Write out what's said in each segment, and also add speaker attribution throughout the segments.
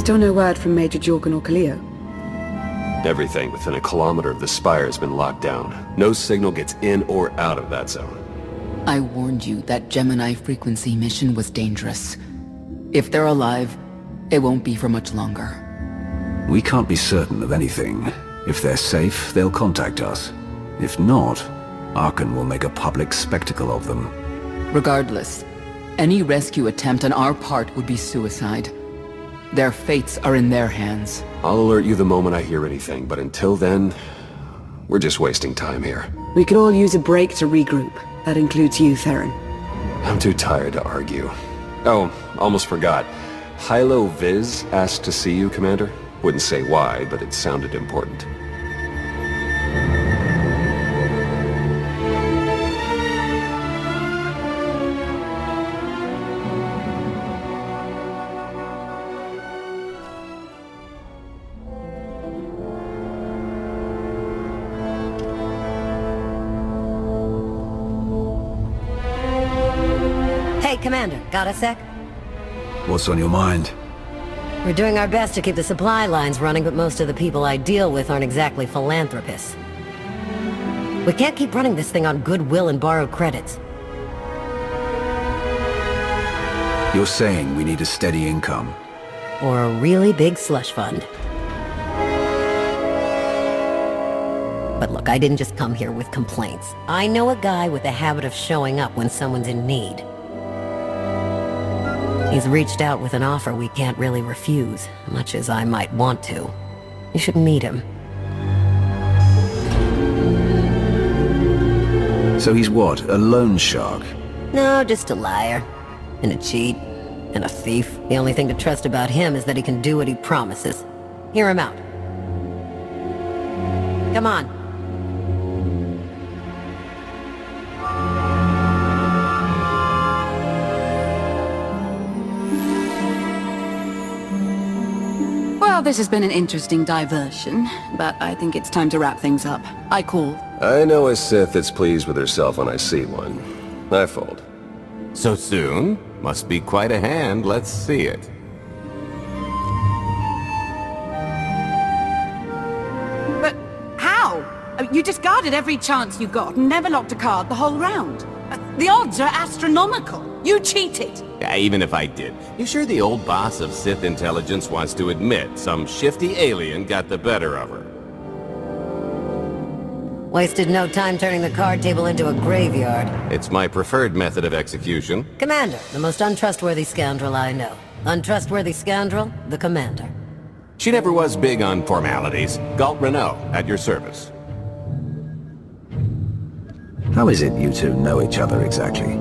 Speaker 1: Still no word from Major Jorgen or Kaleo?
Speaker 2: Everything within a kilometer of the spire has been locked down. No signal gets in or out of that zone.
Speaker 3: I warned you that Gemini frequency mission was dangerous. If they're alive, it won't be for much longer.
Speaker 4: We can't be certain of anything. If they're safe, they'll contact us. If not, Archon will make a public spectacle of them.
Speaker 3: Regardless, any rescue attempt on our part would be suicide. Their fates are in their hands.
Speaker 2: I'll alert you the moment I hear anything, but until then, we're just wasting time here.
Speaker 1: We could all use a break to regroup. That includes you, Theron.
Speaker 2: I'm too tired to argue. Oh, almost forgot. Hylo Viz asked to see you, Commander. Wouldn't say why, but it sounded important.
Speaker 5: Hey, Commander, got a sec?
Speaker 4: What's on your mind?
Speaker 5: We're doing our best to keep the supply lines running, but most of the people I deal with aren't exactly philanthropists. We can't keep running this thing on goodwill and borrowed credits.
Speaker 4: You're saying we need a steady income?
Speaker 5: Or a really big slush fund. But look, I didn't just come here with complaints. I know a guy with a habit of showing up when someone's in need. He's reached out with an offer we can't really refuse, much as I might want to. You should meet him.
Speaker 4: So he's what, a loan shark?
Speaker 5: No, just a liar. And a cheat. And a thief. The only thing to trust about him is that he can do what he promises. Hear him out. Come on.
Speaker 1: Well, this has been an interesting diversion, but I think it's time to wrap things up. I call.
Speaker 2: I know a Sith that's pleased with herself when I see one. I fold.
Speaker 6: So soon? Must be quite a hand. Let's see it.
Speaker 1: But how? You discarded every chance you got and never locked a card the whole round. The odds are astronomical. You cheated.
Speaker 6: Yeah, even if I did. You sure the old boss of Sith intelligence wants to admit some shifty alien got the better of her?
Speaker 5: Wasted no time turning the card table into a graveyard.
Speaker 6: It's my preferred method of execution.
Speaker 5: Commander, the most untrustworthy scoundrel I know. Untrustworthy scoundrel, the Commander.
Speaker 6: She never was big on formalities. Galt Renault, at your service.
Speaker 4: How is it you two know each other exactly?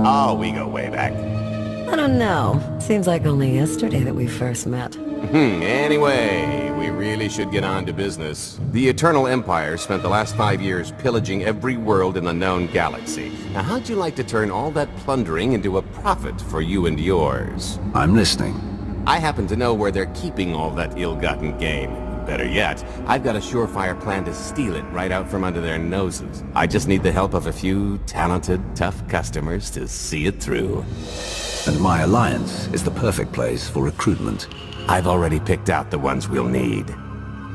Speaker 6: Oh, we go way back.
Speaker 5: I don't know. Seems like only yesterday that we first met.
Speaker 6: Anyway, we really should get on to business. The Eternal Empire spent the last 5 years pillaging every world in the known galaxy. Now, how'd you like to turn all that plundering into a profit for you and yours?
Speaker 4: I'm listening.
Speaker 6: I happen to know where they're keeping all that ill-gotten gain. Better yet, I've got a surefire plan to steal it right out from under their noses. I just need the help of a few talented, tough customers to see it through.
Speaker 4: And my alliance is the perfect place for recruitment.
Speaker 6: I've already picked out the ones we'll need.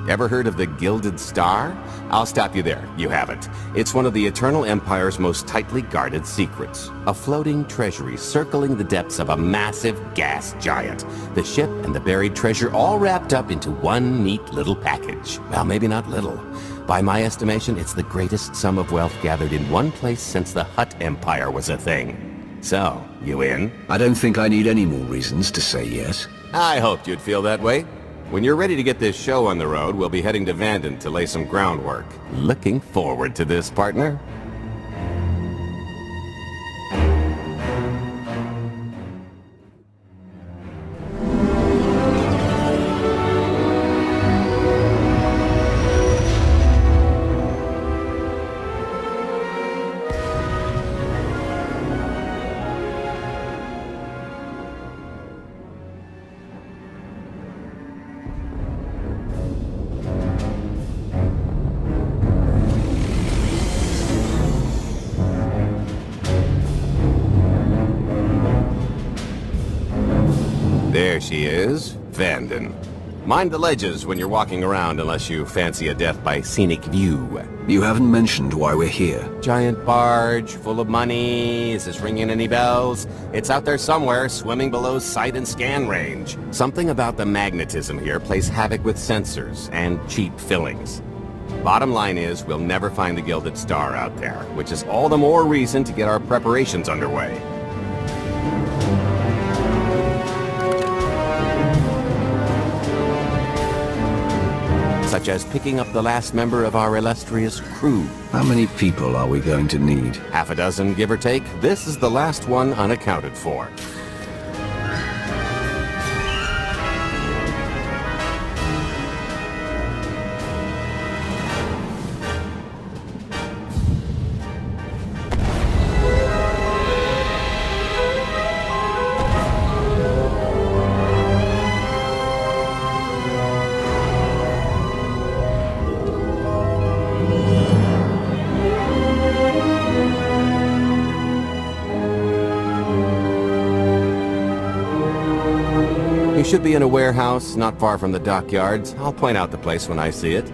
Speaker 6: Ever heard of the Gilded Star? I'll stop you there. You haven't. It's one of the Eternal Empire's most tightly guarded secrets. A floating treasury circling the depths of a massive gas giant. The ship and the buried treasure all wrapped up into one neat little package. Well, maybe not little. By my estimation, it's the greatest sum of wealth gathered in one place since the Hutt Empire was a thing. So, you in?
Speaker 4: I don't think I need any more reasons to say yes.
Speaker 6: I hoped you'd feel that way. When you're ready to get this show on the road, we'll be heading to Vanden to lay some groundwork. Looking forward to this, partner. There she is, defend, and mind the ledges when you're walking around unless you fancy a death by scenic view.
Speaker 4: You haven't mentioned why we're here.
Speaker 6: Giant barge, full of money. Is this ringing any bells? It's out there somewhere, swimming below sight and scan range. Something about the magnetism here plays havoc with sensors and cheap fillings. Bottom line is, we'll never find the Gilded Star out there, which is all the more reason to get our preparations underway. Such as picking up the last member of our illustrious crew.
Speaker 4: How many people are we going to need?
Speaker 6: Half a dozen, give or take. This is the last one unaccounted for. Should be in a warehouse not far from the dockyards. I'll point out the place when I see it.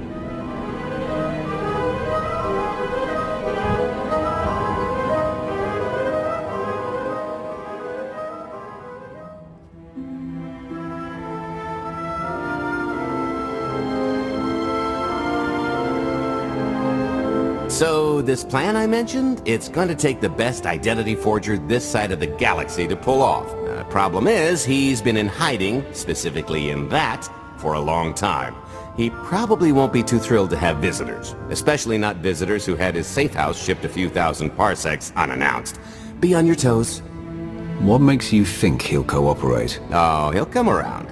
Speaker 6: So, this plan I mentioned, it's going to take the best identity forger this side of the galaxy to pull off. Problem is, he's been in hiding, specifically in that, for a long time. He probably won't be too thrilled to have visitors, especially not visitors who had his safe house shipped a few thousand parsecs unannounced. Be on your toes.
Speaker 4: What makes you think he'll cooperate?
Speaker 6: Oh, he'll come around.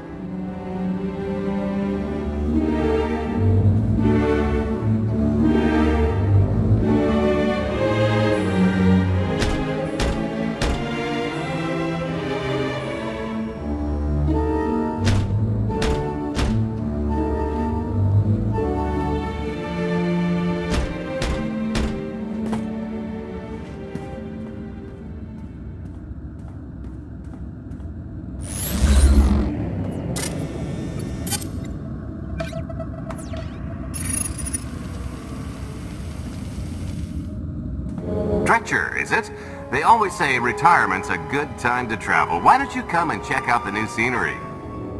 Speaker 6: Dretcher, is it? They always say retirement's a good time to travel. Why don't you come and check out the new scenery?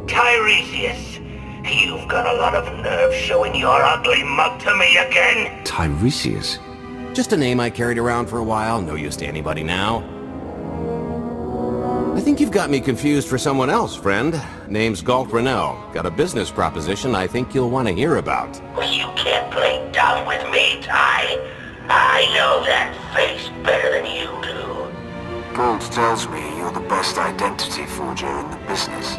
Speaker 7: Tiresias, you've got a lot of nerve showing your ugly mug to me again.
Speaker 4: Tiresias?
Speaker 6: Just a name I carried around for a while, no use to anybody now. I think you've got me confused for someone else, friend. Name's Galt Renault. Got a business proposition I think you'll want to hear about.
Speaker 7: You can't play dumb with me, Ty. I know that face better than you do.
Speaker 8: Galt tells me you're the best identity forger in the business.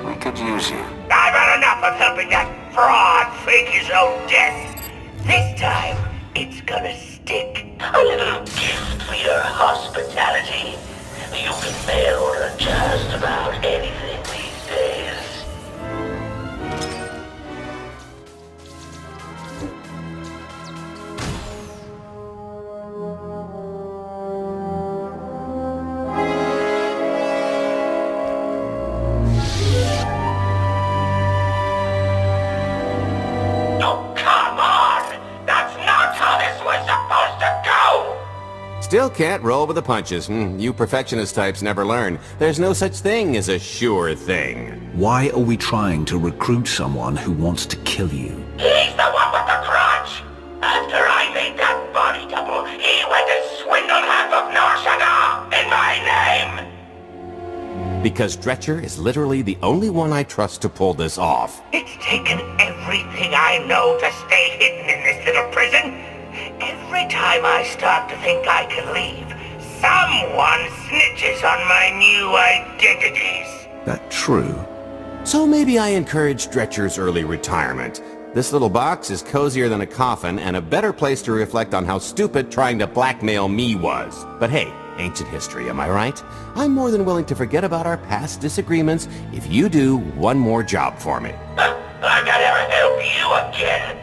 Speaker 8: We could use you.
Speaker 7: I've had enough of helping that fraud fake his own death. This time, it's gonna stick. A little gift for your hospitality. You can mail order just about anything these days.
Speaker 6: Still can't roll with the punches. You perfectionist types never learn. There's no such thing as a sure thing.
Speaker 4: Why are we trying to recruit someone who wants to kill you?
Speaker 7: He's the one with the crutch! After I made that body double, he went and swindled half of Norshaga in my name!
Speaker 6: Because Dretcher is literally the only one I trust to pull this off.
Speaker 7: It's taken everything I know to stay hidden in this little prison. Every time I start to think I can leave, someone snitches on my new identities.
Speaker 4: That true?
Speaker 6: So maybe I encourage Dretcher's early retirement. This little box is cozier than a coffin and a better place to reflect on how stupid trying to blackmail me was. But hey, ancient history, am I right? I'm more than willing to forget about our past disagreements if you do one more job for me.
Speaker 7: I gotta help you again.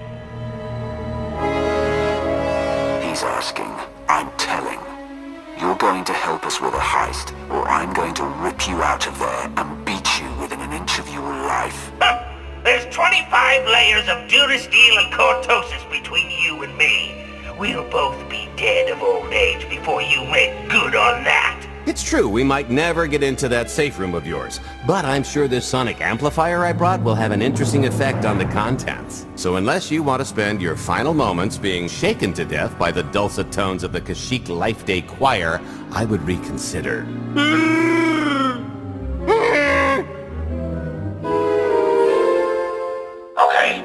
Speaker 8: He's asking. I'm telling. You're going to help us with a heist, or I'm going to rip you out of there and beat you within an inch of your life.
Speaker 7: of durasteel and cortosis between you and me. We'll both be dead of old age before you make good on that.
Speaker 6: It's true, we might never get into that safe room of yours, but I'm sure this sonic amplifier I brought will have an interesting effect on the contents. So unless you want to spend your final moments being shaken to death by the dulcet tones of the Kashyyyk Life Day Choir, I would reconsider.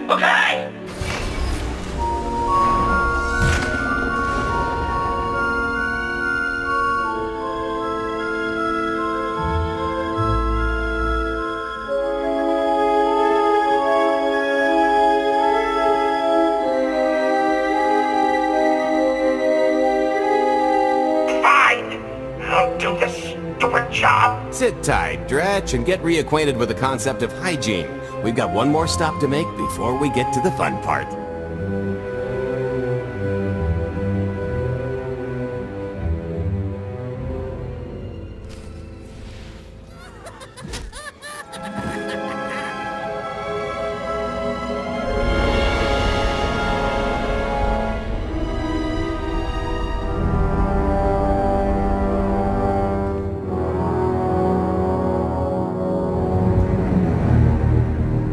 Speaker 7: Okay. Do the stupid job.
Speaker 6: Sit tight, Dretch, and get reacquainted with the concept of hygiene. We've got one more stop to make before we get to the fun part.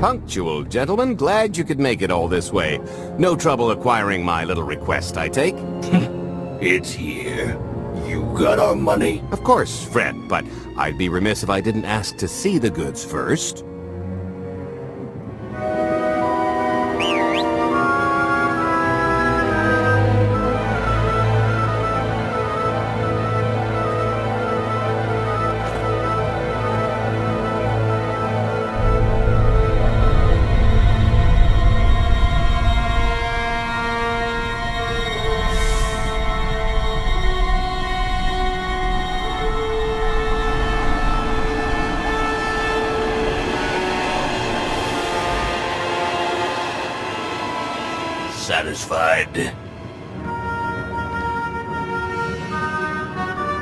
Speaker 6: Punctual, gentlemen. Glad you could make it all this way. No trouble acquiring my little request, I take?
Speaker 9: It's here. You got our money?
Speaker 6: Of course, friend, but I'd be remiss if I didn't ask to see the goods first.
Speaker 9: Satisfied?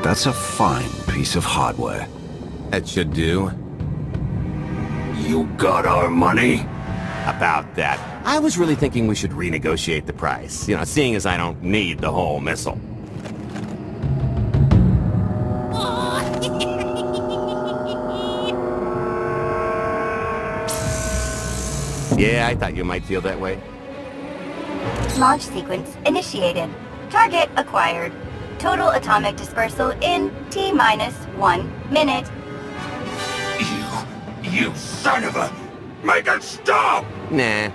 Speaker 4: That's a fine piece of hardware.
Speaker 6: That should do.
Speaker 9: You got our money?
Speaker 6: About that. I was really thinking we should renegotiate the price. You know, seeing as I don't need the whole missile. Yeah, I thought you might feel that way.
Speaker 10: Launch sequence initiated. Target acquired. Total atomic dispersal in T-minus 1 minute.
Speaker 9: You son of a... Make it stop!
Speaker 6: Nah.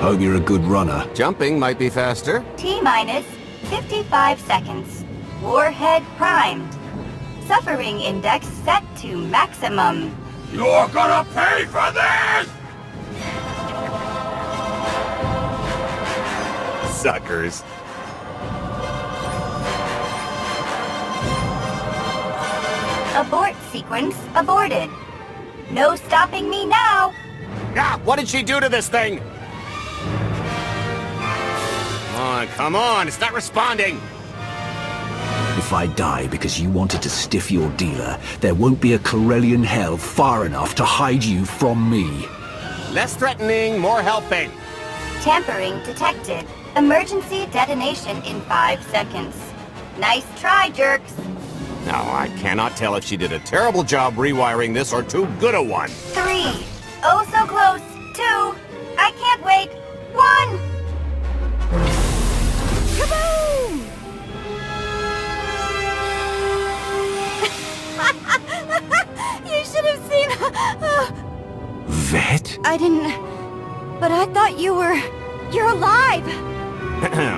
Speaker 4: Hope you're a good runner.
Speaker 6: Jumping might be faster.
Speaker 10: T-minus 55 seconds. Warhead primed. Suffering index set to maximum.
Speaker 9: You're gonna pay for this!
Speaker 6: Suckers.
Speaker 10: Abort sequence aborted. No stopping me now.
Speaker 6: Ah, what did she do to this thing? Come on, it's not responding.
Speaker 4: If I die because you wanted to stiff your dealer, there won't be a Corellian hell far enough to hide you from me.
Speaker 6: Less threatening, more helping.
Speaker 10: Tampering detected. Emergency detonation in 5 seconds. Nice try, jerks.
Speaker 6: Now, I cannot tell if she did a terrible job rewiring this or too good a one.
Speaker 10: 3. Oh, so close. 2. I can't wait. 1. Kaboom! You should have seen...
Speaker 4: Vet?
Speaker 10: I didn't... But I thought you were... You're alive!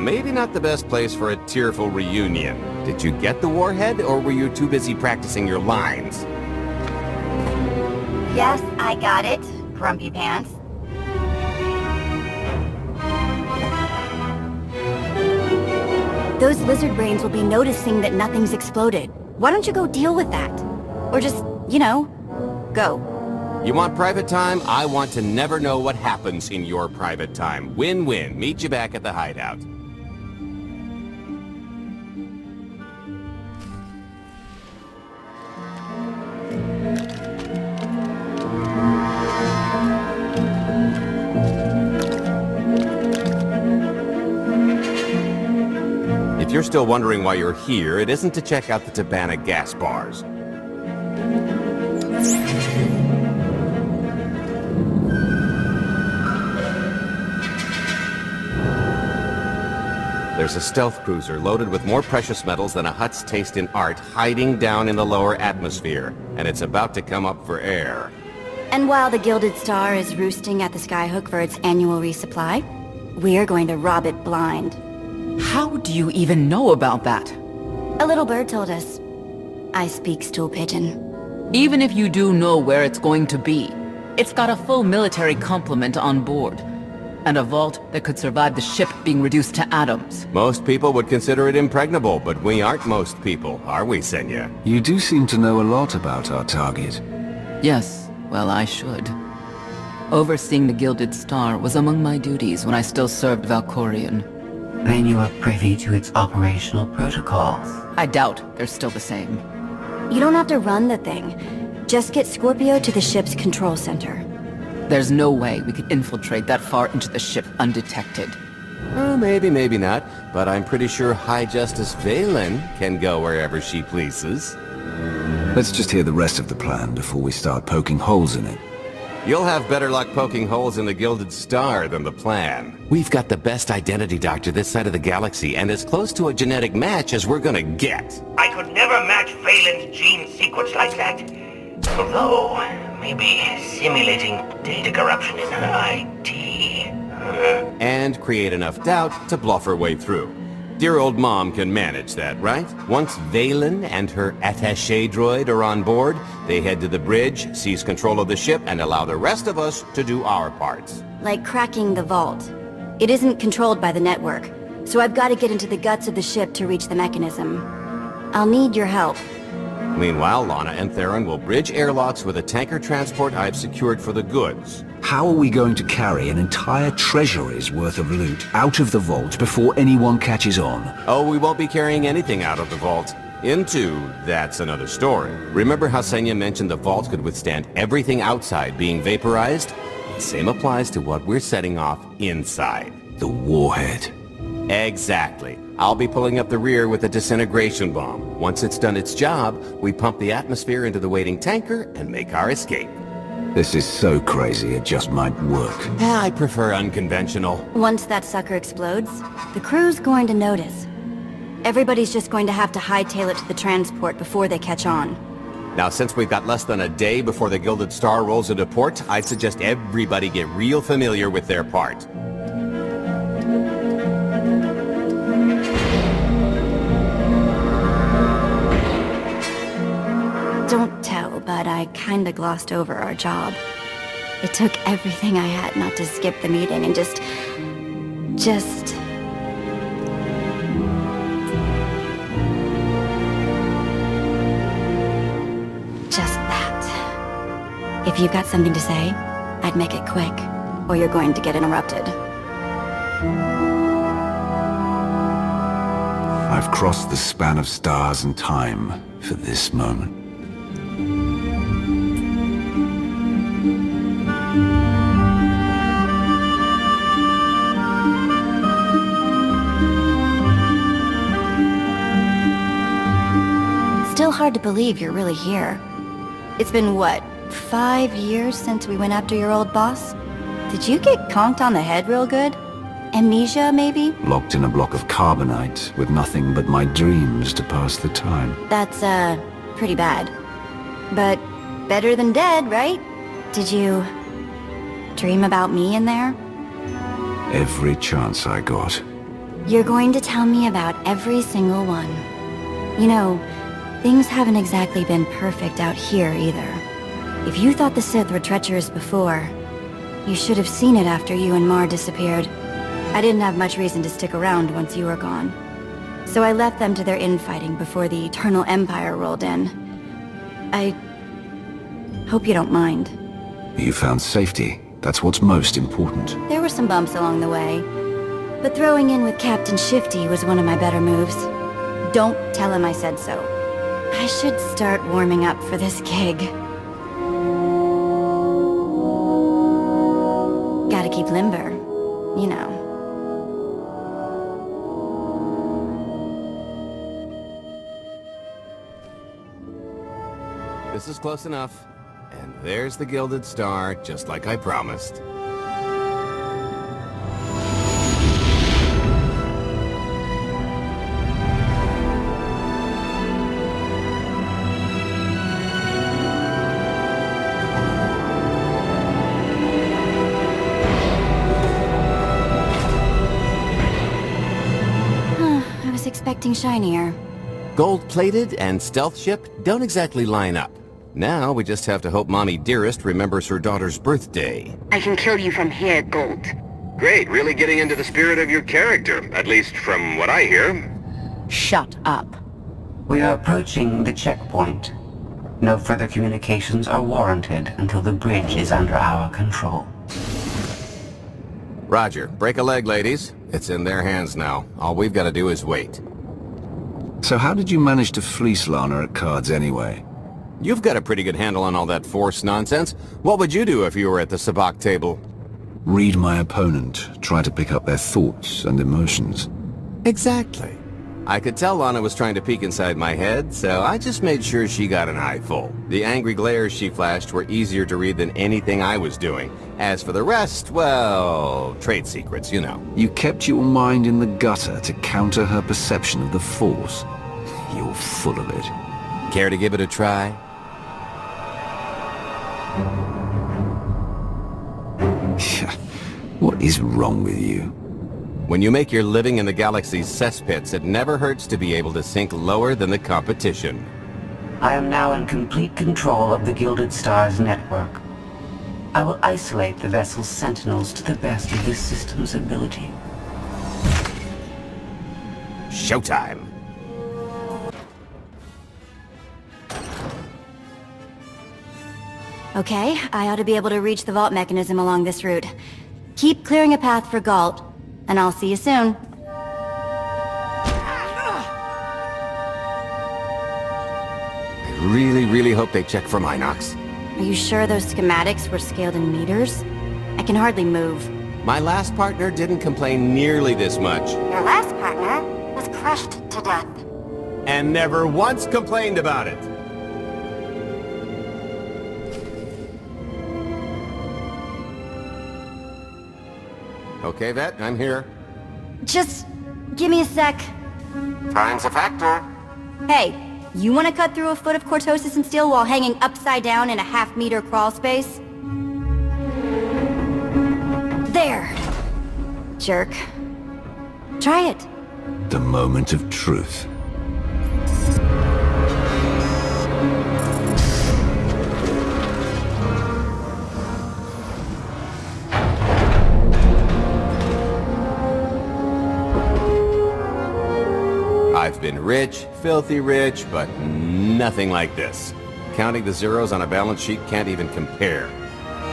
Speaker 6: Maybe not the best place for a tearful reunion. Did you get the warhead, or were you too busy practicing your lines?
Speaker 10: Yes, I got it, Grumpy Pants. Those lizard brains will be noticing that nothing's exploded. Why don't you go deal with that? Or just, you know, go.
Speaker 6: You want private time? I want to never know what happens in your private time. Win-win. Meet you back at the hideout. you're still wondering why you're here, it isn't to check out the Tabana gas bars. There's a stealth cruiser loaded with more precious metals than a Hutt's taste in art hiding down in the lower atmosphere, and it's about to come up for air.
Speaker 10: And while the Gilded Star is roosting at the Skyhook for its annual resupply, we're going to rob it blind.
Speaker 3: How do you even know about that?
Speaker 10: A little bird told us. I speak stool pigeon.
Speaker 3: Even if you do know where it's going to be, it's got a full military complement on board. And a vault that could survive the ship being reduced to atoms.
Speaker 6: Most people would consider it impregnable, but we aren't most people, are we, Senya?
Speaker 4: You do seem to know a lot about our target.
Speaker 3: Yes, well, I should. Overseeing the Gilded Star was among my duties when I still served Valkorion.
Speaker 11: Then you are privy to its operational protocols.
Speaker 3: I doubt they're still the same.
Speaker 10: You don't have to run the thing. Just get Scorpio to the ship's control center.
Speaker 3: There's no way we could infiltrate that far into the ship undetected.
Speaker 6: Oh, maybe, maybe not. But I'm pretty sure High Justice Valen can go wherever she pleases.
Speaker 4: Let's just hear the rest of the plan before we start poking holes in it.
Speaker 6: You'll have better luck poking holes in the Gilded Star than the plan. We've got the best identity doctor this side of the galaxy, and as close to a genetic match as we're gonna get.
Speaker 7: I could never match Valen's gene sequence like that. Although, maybe simulating data corruption in her IT.
Speaker 6: And create enough doubt to bluff her way through. Dear old mom can manage that, right? Once Valen and her attaché droid are on board, they head to the bridge, seize control of the ship, and allow the rest of us to do our parts.
Speaker 10: Like cracking the vault. It isn't controlled by the network, so I've got to get into the guts of the ship to reach the mechanism. I'll need your help.
Speaker 6: Meanwhile, Lana and Theron will bridge airlocks with a tanker transport I've secured for the goods.
Speaker 4: How are we going to carry an entire treasury's worth of loot out of the vault before anyone catches on?
Speaker 6: Oh, we won't be carrying anything out of the vault. That's another story. Remember how Senya mentioned the vault could withstand everything outside being vaporized? The same applies to what we're setting off inside.
Speaker 4: The warhead.
Speaker 6: Exactly. I'll be pulling up the rear with a disintegration bomb. Once it's done its job, we pump the atmosphere into the waiting tanker and make our escape.
Speaker 4: This is so crazy it just might work.
Speaker 6: I prefer unconventional.
Speaker 10: Once that sucker explodes, the crew's going to notice. Everybody's just going to have to hightail it to the transport before they catch on.
Speaker 6: Now, since we've got less than a day before the Gilded Star rolls into port, I'd suggest everybody get real familiar with their part.
Speaker 10: Don't tell, but I kinda glossed over our job. It took everything I had not to skip the meeting and just that. If you've got something to say, I'd make it quick, or you're going to get interrupted.
Speaker 4: I've crossed the span of stars and time for this moment.
Speaker 10: Still hard to believe you're really here. It's been, what, 5 years since we went after your old boss? Did you get conked on the head real good? Amnesia, maybe?
Speaker 4: Locked in a block of carbonite with nothing but my dreams to pass the time.
Speaker 10: That's, pretty bad. But better than dead, right? Did you dream about me in there?
Speaker 4: Every chance I got.
Speaker 10: You're going to tell me about every single one. You know, things haven't exactly been perfect out here either. If you thought the Sith were treacherous before, you should have seen it after you and Mar disappeared. I didn't have much reason to stick around once you were gone. So I left them to their infighting before the Eternal Empire rolled in. I hope you don't mind.
Speaker 4: You found safety. That's what's most important.
Speaker 10: There were some bumps along the way, but throwing in with Captain Shifty was one of my better moves. Don't tell him I said so. I should start warming up for this gig. Gotta keep limber, you know.
Speaker 6: is close enough. And there's the Gilded Star, just like I promised.
Speaker 10: I was expecting shinier.
Speaker 6: Gold-plated and stealth ship don't exactly line up. Now we just have to hope Mommy Dearest remembers her daughter's birthday.
Speaker 12: I can kill you from here, Gold.
Speaker 13: Great, really getting into the spirit of your character, at least from what I hear.
Speaker 1: Shut up.
Speaker 11: We are approaching the checkpoint. No further communications are warranted until the bridge is under our control.
Speaker 6: Roger. Break a leg, ladies. It's in their hands now. All we've got to do is wait.
Speaker 4: So how did you manage to fleece Lana at cards anyway?
Speaker 6: You've got a pretty good handle on all that Force nonsense. What would you do if you were at the sabacc table?
Speaker 4: Read my opponent, try to pick up their thoughts and emotions.
Speaker 6: Exactly. I could tell Lana was trying to peek inside my head, so I just made sure she got an eyeful. The angry glares she flashed were easier to read than anything I was doing. As for the rest, well, trade secrets, you know.
Speaker 4: You kept your mind in the gutter to counter her perception of the Force. You're full of it.
Speaker 6: Care to give it a try?
Speaker 4: What is wrong with you?
Speaker 6: When you make your living in the galaxy's cesspits, it never hurts to be able to sink lower than the competition.
Speaker 11: I am now in complete control of the Gilded Star's network. I will isolate the vessel's sentinels to the best of this system's ability.
Speaker 6: Showtime!
Speaker 10: Okay, I ought to be able to reach the vault mechanism along this route. Keep clearing a path for Galt, and I'll see you soon.
Speaker 6: I really hope they check for Minox.
Speaker 10: Are you sure those schematics were scaled in meters? I can hardly move.
Speaker 6: My last partner didn't complain nearly this much.
Speaker 12: Your last partner was crushed to death.
Speaker 6: And never once complained about it. Okay, Vet, I'm here.
Speaker 10: Just give me a sec.
Speaker 13: Time's a factor.
Speaker 10: Hey, you want to cut through a foot of cortosis and steel while hanging upside down in a half-meter crawl space? There! Jerk. Try it.
Speaker 4: The moment of truth.
Speaker 6: I've been rich, filthy rich, but nothing like this. Counting the zeros on a balance sheet can't even compare.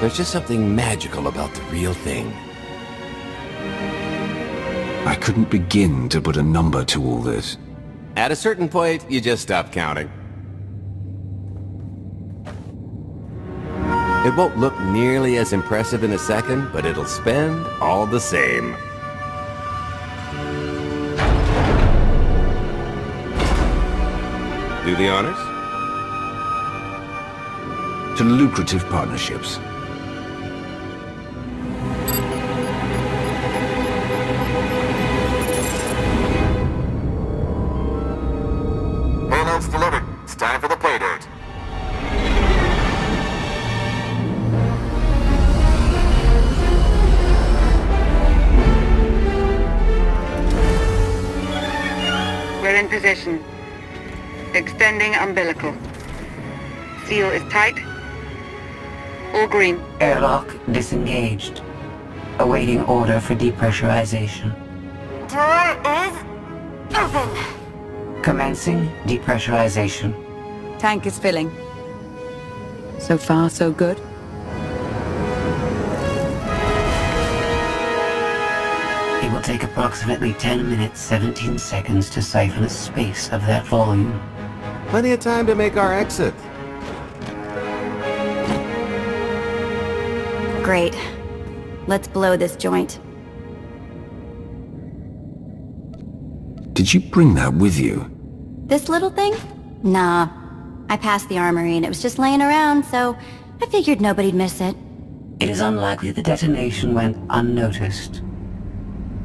Speaker 6: There's just something magical about the real thing.
Speaker 4: I couldn't begin to put a number to all this.
Speaker 6: At a certain point, you just stop counting. It won't look nearly as impressive in a second, but it'll spend all the same. Do the honors?
Speaker 4: To lucrative partnerships.
Speaker 13: Payload's delivered. It's time for the pay date.
Speaker 12: We're in position. Extending umbilical. Seal is tight. All green.
Speaker 11: Airlock disengaged. Awaiting order for depressurization.
Speaker 12: Door is open.
Speaker 11: Commencing depressurization.
Speaker 1: Tank is filling. So far, so good.
Speaker 11: It will take approximately 10 minutes, 17 seconds to siphon a space of that volume.
Speaker 6: Plenty of time to make our exit.
Speaker 10: Great. Let's blow this joint.
Speaker 4: Did you bring that with you?
Speaker 10: This little thing? Nah. I passed the armory and it was just laying around, so I figured nobody'd miss it.
Speaker 11: It is unlikely the detonation went unnoticed.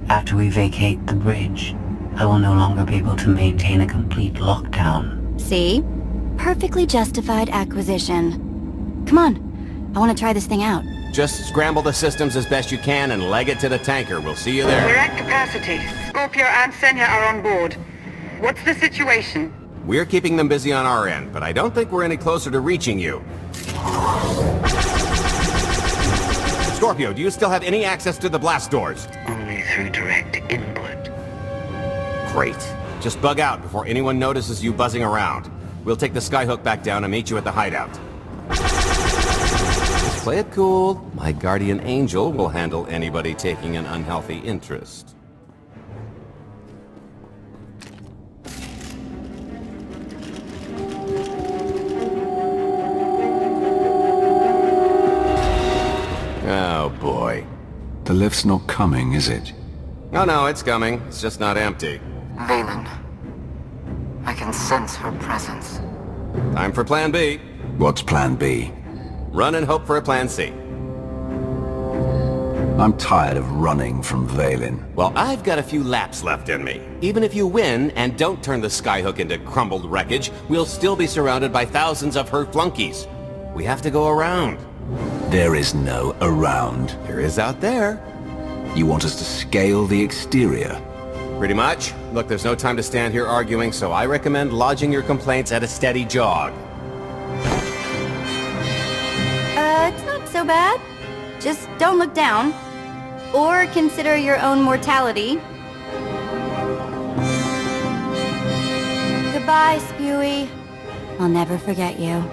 Speaker 11: After we vacate the bridge, I will no longer be able to maintain a complete lockdown.
Speaker 10: See? Perfectly justified acquisition. Come on, I want to try this thing out.
Speaker 6: Just scramble the systems as best you can and leg it to the tanker. We'll see you there.
Speaker 12: We're at capacity. Scorpio and Senya are on board. What's the situation?
Speaker 6: We're keeping them busy on our end, but I don't think we're any closer to reaching you. Scorpio, do you still have any access to the blast doors?
Speaker 11: Only through direct input.
Speaker 6: Great. Just bug out before anyone notices you buzzing around. We'll take the skyhook back down and meet you at the hideout. Just play it cool. My guardian angel will handle anybody taking an unhealthy interest. Oh boy.
Speaker 4: The lift's not coming, is it?
Speaker 6: Oh no, it's coming. It's just not empty.
Speaker 8: Valen. I can sense her presence.
Speaker 6: Time for plan B.
Speaker 4: What's plan B?
Speaker 6: Run and hope for a plan C.
Speaker 4: I'm tired of running from Valen.
Speaker 6: Well, I've got a few laps left in me. Even if you win and don't turn the skyhook into crumbled wreckage, we'll still be surrounded by thousands of her flunkies. We have to go around.
Speaker 4: There is no around.
Speaker 6: There is out there.
Speaker 4: You want us to scale the exterior?
Speaker 6: Pretty much. Look, there's no time to stand here arguing, so I recommend lodging your complaints at a steady jog.
Speaker 10: It's not so bad. Just don't look down. Or consider your own mortality. Goodbye, Spewy. I'll never forget you.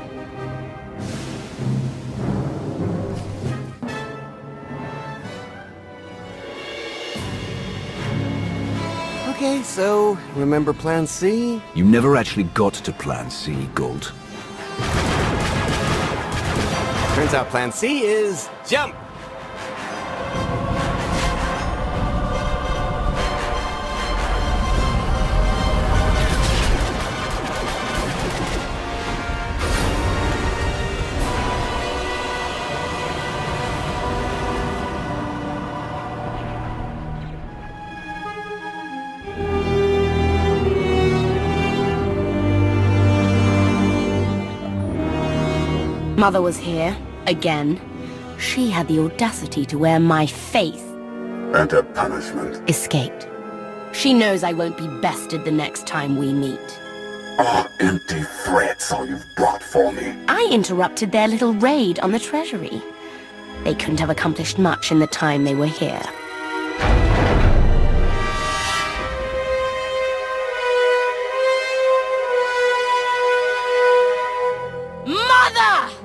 Speaker 6: Okay, so, remember plan C?
Speaker 4: You never actually got to plan C, Gould.
Speaker 6: Turns out plan C is jump!
Speaker 14: Mother was here, again. She had the audacity to wear my faith.
Speaker 9: And a punishment.
Speaker 14: Escaped. She knows I won't be bested the next time we meet.
Speaker 9: Are empty threats all you've brought for me?
Speaker 14: I interrupted their little raid on the treasury. They couldn't have accomplished much in the time they were here. Mother!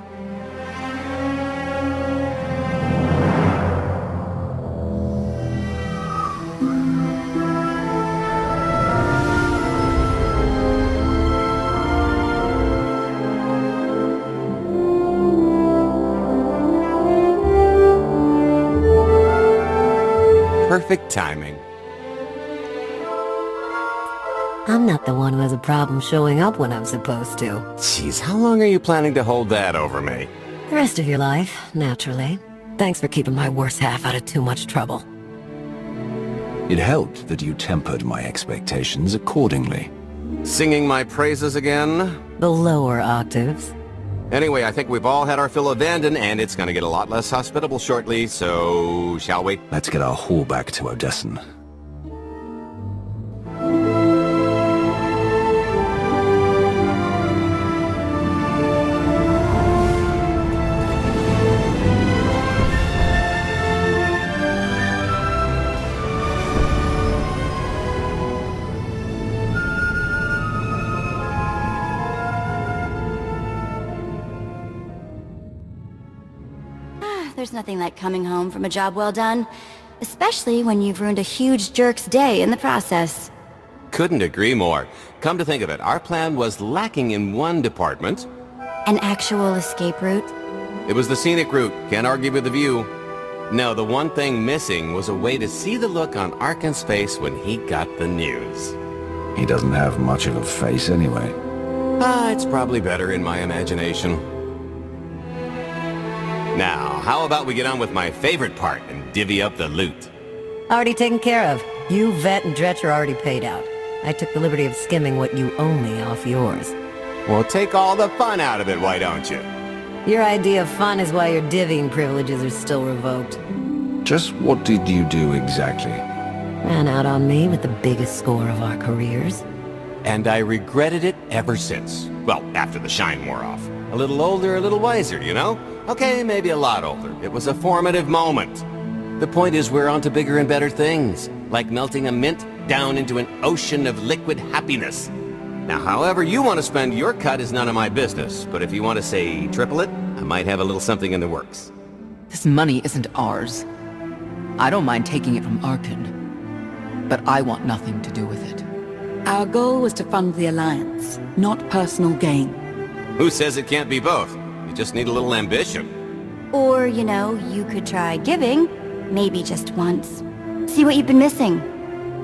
Speaker 6: Perfect timing.
Speaker 5: I'm not the one who has a problem showing up when I'm supposed to.
Speaker 6: Jeez, how long are you planning to hold that over me?
Speaker 5: The rest of your life, naturally. Thanks for keeping my worse half out of too much trouble.
Speaker 4: It helped that you tempered my expectations accordingly.
Speaker 6: Singing my praises again?
Speaker 5: The lower octaves.
Speaker 6: Anyway, I think we've all had our fill of Vanden, and it's gonna get a lot less hospitable shortly, so shall we?
Speaker 4: Let's get our haul back to Odessen.
Speaker 10: There's nothing like coming home from a job well done. Especially when you've ruined a huge jerk's day in the process.
Speaker 6: Couldn't agree more. Come to think of it, our plan was lacking in one department.
Speaker 10: An actual escape route?
Speaker 6: It was the scenic route, can't argue with the view. No, the one thing missing was a way to see the look on Arkan's face when he got the news.
Speaker 4: He doesn't have much of a face anyway.
Speaker 6: It's probably better in my imagination. Now, how about we get on with my favorite part and divvy up the loot?
Speaker 5: Already taken care of. You, Vet, and Dretch are already paid out. I took the liberty of skimming what you owe me off yours.
Speaker 6: Well, take all the fun out of it, why don't you?
Speaker 5: Your idea of fun is why your divvying privileges are still revoked.
Speaker 4: Just what did you do exactly?
Speaker 5: Ran out on me with the biggest score of our careers.
Speaker 6: And I regretted it ever since. Well, after the shine wore off. A little older, a little wiser, you know? Okay, maybe a lot older. It was a formative moment. The point is we're on to bigger and better things, like melting a mint down into an ocean of liquid happiness. Now, however you want to spend your cut is none of my business, but if you want to say triple it, I might have a little something in the works.
Speaker 3: This money isn't ours. I don't mind taking it from Arkan, but I want nothing to do with it.
Speaker 1: Our goal was to fund the Alliance, not personal gain.
Speaker 6: Who says it can't be both? You just need a little ambition.
Speaker 10: Or, you know, you could try giving, maybe just once. See what you've been missing.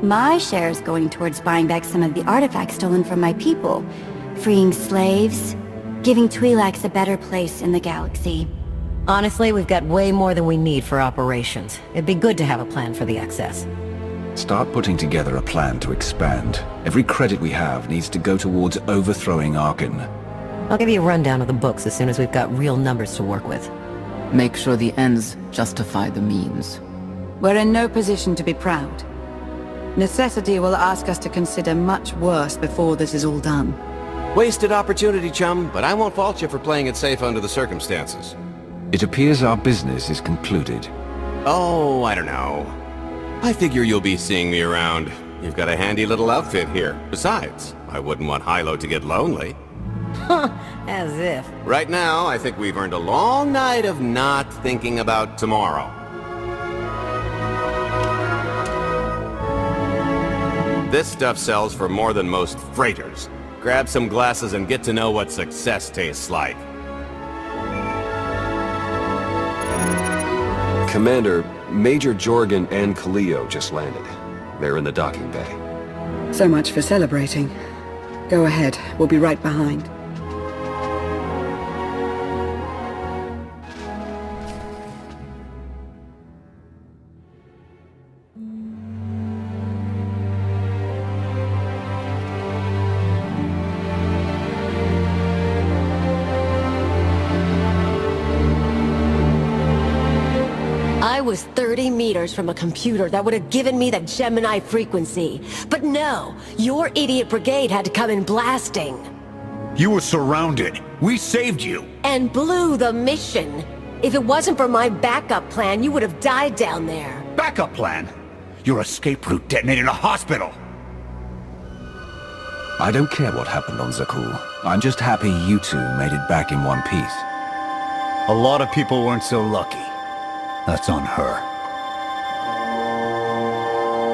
Speaker 10: My share's going towards buying back some of the artifacts stolen from my people, freeing slaves, giving Twi'leks a better place in the galaxy.
Speaker 5: Honestly, we've got way more than we need for operations. It'd be good to have a plan for the excess.
Speaker 4: Start putting together a plan to expand. Every credit we have needs to go towards overthrowing Arkan.
Speaker 5: I'll give you a rundown of the books as soon as we've got real numbers to work with.
Speaker 3: Make sure the ends justify the means.
Speaker 1: We're in no position to be proud. Necessity will ask us to consider much worse before this is all done.
Speaker 6: Wasted opportunity, chum, but I won't fault you for playing it safe under the circumstances.
Speaker 4: It appears our business is concluded.
Speaker 6: Oh, I don't know. I figure you'll be seeing me around. You've got a handy little outfit here. Besides, I wouldn't want Hilo to get lonely.
Speaker 5: As if.
Speaker 6: Right now, I think we've earned a long night of not thinking about tomorrow. This stuff sells for more than most freighters. Grab some glasses and get to know what success tastes like.
Speaker 2: Commander, Major Jorgen and Kaleo just landed. They're in the docking bay.
Speaker 1: So much for celebrating. Go ahead, we'll be right behind.
Speaker 5: I was 30 meters from a computer that would have given me the Gemini frequency. But no, your idiot brigade had to come in blasting.
Speaker 9: You were surrounded. We saved you.
Speaker 5: And blew the mission. If it wasn't for my backup plan, you would have died down there.
Speaker 9: Backup plan? Your escape route detonated a hospital.
Speaker 4: I don't care what happened on Zakuul. I'm just happy you two made it back in one piece.
Speaker 9: A lot of people weren't so lucky. That's on her.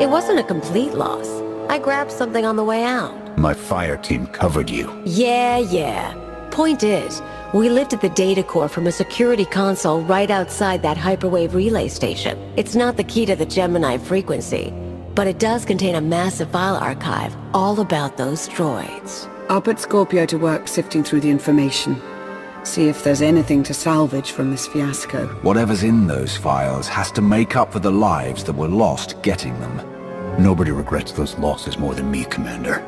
Speaker 5: It wasn't a complete loss. I grabbed something on the way out.
Speaker 9: My fire team covered you.
Speaker 5: Yeah. Point is, we lifted the data core from a security console right outside that hyperwave relay station. It's not the key to the Gemini frequency, but it does contain a massive file archive all about those droids.
Speaker 1: I'll put Scorpio to work sifting through the information. See if there's anything to salvage from this fiasco.
Speaker 4: Whatever's in those files has to make up for the lives that were lost getting them.
Speaker 9: Nobody regrets those losses more than me, Commander.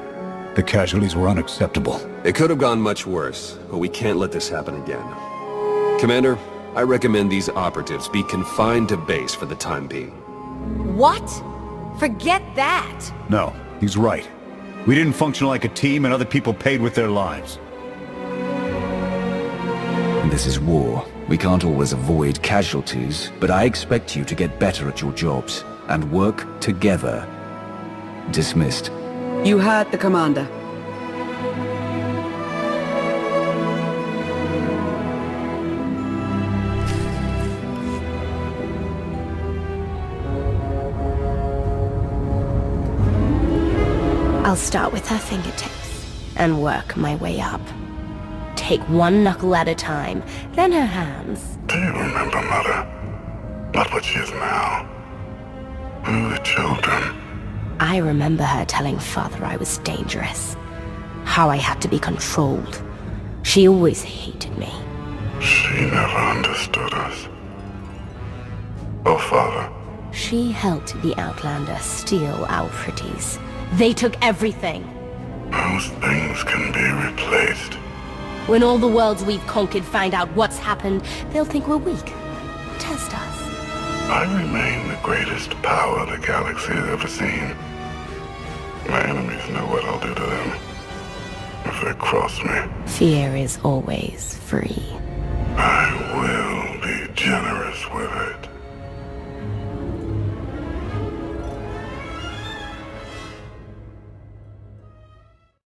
Speaker 9: The casualties were unacceptable.
Speaker 2: It could have gone much worse, but we can't let this happen again. Commander, I recommend these operatives be confined to base for the time being.
Speaker 5: What? Forget that!
Speaker 9: No, he's right. We didn't function like a team and other people paid with their lives.
Speaker 4: This is war. We can't always avoid casualties, but I expect you to get better at your jobs and work together. Dismissed.
Speaker 1: You heard the commander.
Speaker 14: I'll start with her fingertips and work my way up. Take one knuckle at a time, then her hands.
Speaker 15: Do you remember, Mother? Not what she is now. We were children.
Speaker 14: I remember her telling Father I was dangerous. how I had to be controlled. She always hated me.
Speaker 15: She never understood us. Oh, Father.
Speaker 14: She helped the Outlander steal our pretties. They took everything.
Speaker 15: Those things can be replaced.
Speaker 14: When all the worlds we've conquered find out what's happened, they'll think we're weak. Test us.
Speaker 15: I remain the greatest power the galaxy has ever seen. My enemies know what I'll do to them if they cross me.
Speaker 14: Fear is always free.
Speaker 15: I will be generous with it.